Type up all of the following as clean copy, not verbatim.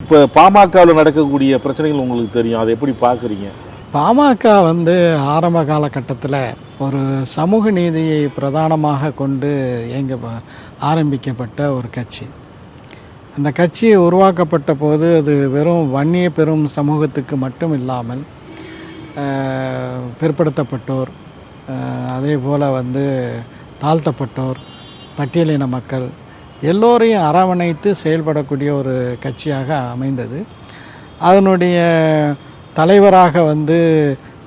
இப்போ பாமகவில் நடக்கக்கூடிய பிரச்சனைகள் உங்களுக்கு தெரியும், அதை எப்படி பார்க்குறீங்க? பாமக ஆரம்ப காலகட்டத்தில் ஒரு சமூக நீதியை பிரதானமாக கொண்டு ஆரம்பிக்கப்பட்ட ஒரு கட்சி. அந்த கட்சி உருவாக்கப்பட்ட போது அது வெறும் வன்னிய பெரும் சமூகத்துக்கு மட்டும் இல்லாமல் பிற்படுத்தப்பட்டோர், அதே போல் தாழ்த்தப்பட்டோர், பட்டியலின மக்கள் எல்லோரையும் அரவணைத்து செயல்படக்கூடிய ஒரு கட்சியாக அமைந்தது. அதனுடைய தலைவராக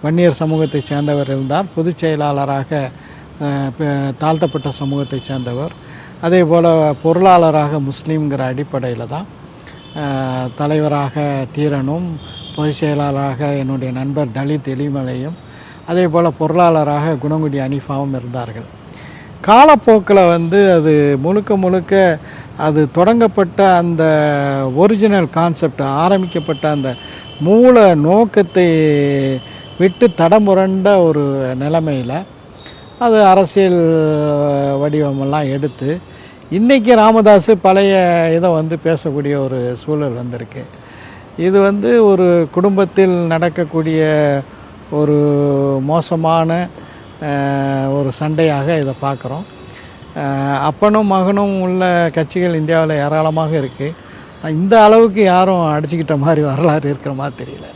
வன்னியர் சமூகத்தை சேர்ந்தவர் இருந்தார். பொதுச் செயலாளராக தாழ்த்தப்பட்ட சமூகத்தை சேர்ந்தவர். அதே போல் பொருளாளராக முஸ்லீம்ங்கிற அடிப்படையில் தான் தலைவராக தீரனும், பொதுச் செயலாளராக என்னுடைய நண்பர் தலித் எலிமலையும், அதே போல் பொருளாளராக குணங்குடி அனிஃபாவும் இருந்தார்கள். காலப்போக்கில் அது முழுக்க அது தொடங்கப்பட்ட அந்த ஒரிஜினல் கான்செப்ட், ஆரம்பிக்கப்பட்ட அந்த மூல நோக்கத்தை விட்டு தடமுரண்ட ஒரு நிலைமையில் அது அரசியல் வடிவமெல்லாம் எடுத்து இன்றைக்கி ராமதாஸ் பழைய இதை பேசக்கூடிய ஒரு சூழல் வந்திருக்கு. இது ஒரு குடும்பத்தில் நடக்கக்கூடிய ஒரு மோசமான ஒரு சண்டையாக இதை பார்க்குறோம். அப்பனும் மகனும் உள்ள கட்சிகள் இந்தியாவில் ஏராளமாக இருக்குது. இந்த அளவுக்கு யாரும் அடிச்சுக்கிட்ட மாதிரி வரலாறு இருக்கிற மாதிரி தெரியல.